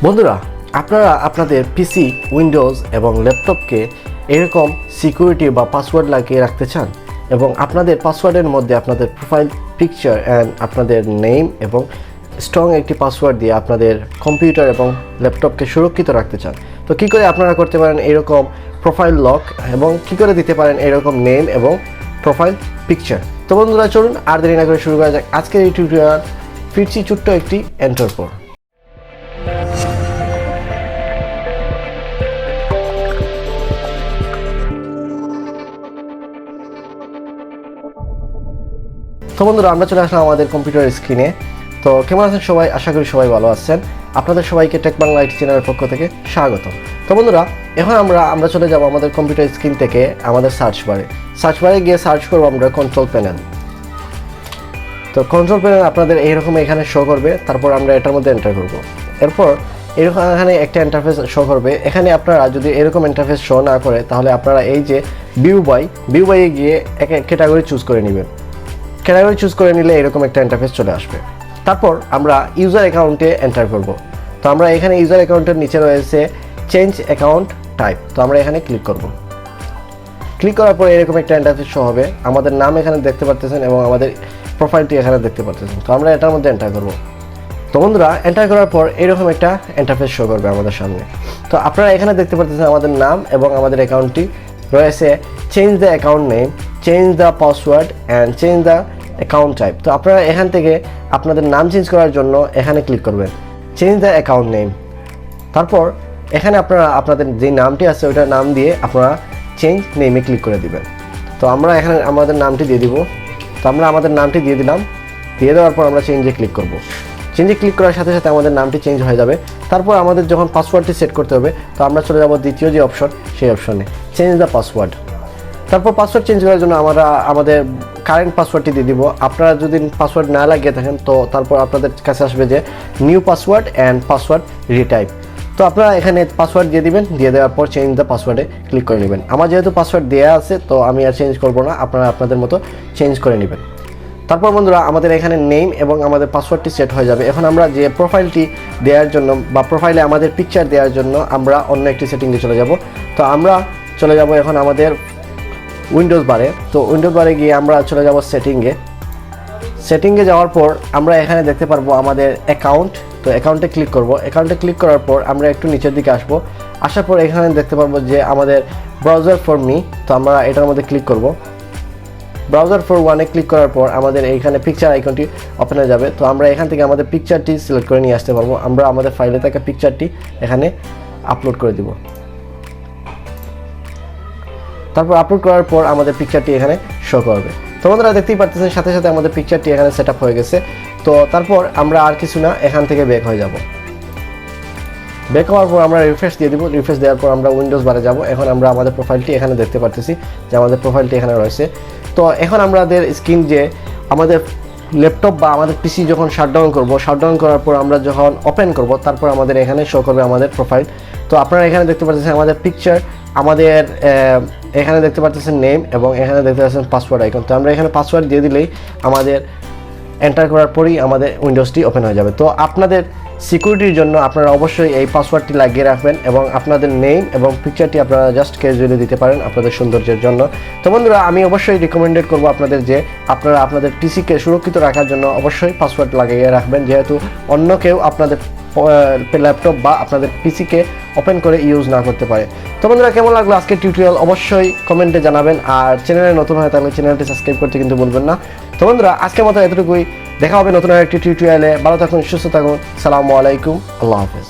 বন্ধুরা, আপনারা আপনাদের পিসি, উইন্ডোজ এবং ল্যাপটপকে এরকম সিকিউরিটি বা পাসওয়ার্ড লাগিয়ে রাখতে চান এবং আপনাদের পাসওয়ার্ডের মধ্যে আপনাদের প্রোফাইল পিকচার অ্যান্ড আপনাদের নেম এবং স্ট্রং একটি পাসওয়ার্ড দিয়ে আপনাদের কম্পিউটার এবং ল্যাপটপকে সুরক্ষিত রাখতে চান। তো কী করে আপনারা করতে পারেন এরকম প্রোফাইল লক এবং কী করে দিতে পারেন এরকম নেম এবং প্রোফাইল পিকচার। তো বন্ধুরা, চলুন আর দেরি না করে শুরু করা যাক আজকের এই টিউটোরিয়াল। ফিরছি ছোট্ট একটি এন্টার পর। তো বন্ধুরা, আমরা চলে আসলাম আমাদের কম্পিউটার স্ক্রিনে। তো কেমন আছেন সবাই? আশা করি সবাই ভালো আছেন। আপনাদের সবাইকে টেক বাংলা আইটি চ্যানেলের পক্ষ থেকে স্বাগত। তো বন্ধুরা, এখন আমরা চলে যাব আমাদের কম্পিউটার স্ক্রিন থেকে আমাদের সার্চ বারে গিয়ে সার্চ করবো আমরা কন্ট্রোল প্যানেল। তো কন্ট্রোল প্যানেল আপনাদের এইরকম এখানে শো করবে। তারপর আমরা এটার মধ্যে এন্টার করব। এরপর এরকম এখানে একটা ইন্টারফেস শো করবে। এখানে আপনারা যদি এরকম ইন্টারফেস শো না করে তাহলে আপনারা এই যে ভিউ বাইয়ে গিয়ে ক্যাটাগরি চুজ করে নেবেন। ক্যাটাগরি চুজ করে নিলে এরকম একটা ইন্টারফেস চলে আসবে। তারপর আমরা ইউজার অ্যাকাউন্টে এন্টার করব। তো আমরা এখানে ইউজার অ্যাকাউন্টের নিচে রয়েছে চেঞ্জ অ্যাকাউন্ট টাইপ। তো আমরা এখানে ক্লিক করব। ক্লিক করার পর এরকম একটা ইন্টারফেস শো হবে। আমাদের নাম এখানে দেখতে পারতেছেন এবং আমাদের প্রোফাইলটি এখানে দেখতে পারতেছেন। তো আমরা এটার মধ্যে এন্টার করব। তো বন্ধুরা, এন্টার করার পর এরকম একটা ইন্টারফেস শো করবে আমাদের সামনে। তো আপনারা এখানে দেখতে পারতেছেন আমাদের নাম এবং আমাদের অ্যাকাউন্টটি রয়েছে change the account name, change the password and change the account type. তো আপনারা এখান থেকে আপনাদের নাম চেঞ্জ করার জন্য এখানে ক্লিক করবেন, চেঞ্জ দ্য অ্যাকাউন্ট নেম। তারপর এখানে আপনারা আপনাদের যে নামটি আছে ওইটার নাম দিয়ে আপনারা চেঞ্জ নেমে ক্লিক করে দিবেন। তো আমরা এখানে আমাদের নামটি দিয়ে দিব। তো আমরা আমাদের নামটি দিয়ে দিলাম। দিয়ে দেওয়ার পর আমরা চেঞ্জে ক্লিক করব। চেঞ্জে ক্লিক করার সাথে সাথে আমাদের নামটি চেঞ্জ হয়ে যাবে। তারপর আমাদের যখন পাসওয়ার্ডটি সেট করতে হবে, তো আমরা চলে যাব দ্বিতীয় যে অপশন, সেই অপশনে চেঞ্জ দ্য পাসওয়ার্ড। তারপর পাসওয়ার্ড চেঞ্জ করার জন্য আমরা আমাদের কারেন্ট পাসওয়ার্ডটি দিয়ে দিব। আপনারা যদি পাসওয়ার্ড না লাগিয়ে থাকেন তো তারপর আপনাদের কাছে আসবে যে new password and password retype. তো আপনারা এখানে পাসওয়ার্ড দিয়ে দিবেন। দিয়ে দেওয়ার পর চেঞ্জ দ্য পাসওয়ার্ডে ক্লিক করে নেবেন। আমার যেহেতু পাসওয়ার্ড দেওয়া আছে তো আমি আর চেঞ্জ করব না, আপনারা আপনাদের মতো চেঞ্জ করে নেবেন। তারপর বন্ধুরা, আমাদের এখানে নেম এবং আমাদের পাসওয়ার্ডটি সেট হয়ে যাবে। এখন আমরা যে প্রোফাইলটি দেওয়ার জন্য বা প্রোফাইলে আমাদের পিকচার দেওয়ার জন্য আমরা অন্য একটি সেটিংয়ে চলে যাব। তো আমরা চলে যাব এখন আমাদের উইন্ডোজ বারে। তো উইন্ডোজ বারে গিয়ে আমরা চলে যাব সেটিংয়ে যাওয়ার পর আমরা এখানে দেখতে পারবো আমাদের অ্যাকাউন্ট। তো অ্যাকাউন্টে ক্লিক করব। অ্যাকাউন্টে ক্লিক করার পর আমরা একটু নিচের দিকে আসার পর এখানে দেখতে পারবো যে আমাদের ব্রাউজার ফর মি। তো আমরা এটার মধ্যে ক্লিক করব। ব্রাউজার ফর ওয়ানে ক্লিক করার পর আমাদের এইখানে পিকচার আইকনটি ওপেন হয়ে যাবে। তো আমরা এখান থেকে আমাদের পিকচারটি সিলেক্ট করে নিয়ে আসতে পারবো। আমরা আমাদের ফাইলে থাকা পিকচারটি এখানে আপলোড করে দিব। তারপর আপলোড করার পর আমাদের পিকচারটি এখানে শো করবে। তো বন্ধুরা, দেখতেই পারতেছেন সাথে সাথে আমাদের পিকচারটি এখানে সেট আপ হয়ে গেছে। তো তারপর আমরা আর কিছু না, এখান থেকে ব্যাক হয়ে যাব। ব্যাক হওয়ার পর আমরা রিফ্রেশ দিয়ে দিব। রিফ্রেশ দেওয়ার পর আমরা উইন্ডোজ বারে যাব। এখন আমরা আমাদের প্রোফাইলটি এখানে দেখতে পারতেছি যে আমাদের প্রোফাইলটি এখানে রয়েছে। তো এখন আমাদের স্ক্রিন যে আমাদের ল্যাপটপ বা আমাদের পিসি যখন শাটডাউন করব, শাটডাউন করার পর আমরা যখন ওপেন করব তারপর আমাদের এখানে শো করবে আমাদের প্রোফাইল। তো আপনারা এখানে দেখতে পাচ্ছেন আমাদের পিকচার, আমাদের এখানে দেখতে পাচ্ছেন নেম এবং এখানে দেখতে পাচ্ছেন পাসওয়ার্ড আইকন। তো আমরা এখানে পাসওয়ার্ড দিয়ে দিলেই আমাদের এন্টার করার পরই আমাদের উইন্ডোজটি ওপেন হয়ে যাবে। তো আপনাদের সিকিউরিটির জন্য আপনারা অবশ্যই এই পাসওয়ার্ডটি লাগিয়ে রাখবেন এবং আপনাদের নেম এবং পিকচারটি আপনারা জাস্ট ক্যাজুয়ালি দিতে পারেন আপনাদের সৌন্দর্যের জন্য। তো বন্ধুরা, আমি অবশ্যই রিকমেন্ডেড করবো আপনাদের যে আপনারা আপনাদের পিসিকে সুরক্ষিত রাখার জন্য অবশ্যই পাসওয়ার্ড লাগিয়ে রাখবেন, যেহেতু অন্য কেউ আপনাদের ল্যাপটপ বা আপনাদের পিসিকে ওপেন করে ইউজ না করতে পারে। তো বন্ধুরা, কেমন লাগলো আজকের টিউটোরিয়াল অবশ্যই কমেন্টে জানাবেন। আর চ্যানেলে নতুন হয় তাহলে চ্যানেলটি সাবস্ক্রাইব করতে কিন্তু ভুলবেন না। তো বন্ধুরা, আজকের মতো এতটুকুই। দেখা হবে নতুন আরেকটি টিউটোরিয়ালে। ভালো থাকুন, সুস্থ থাকুন। সালামু আলাইকুম, আল্লাহ হাফেজ।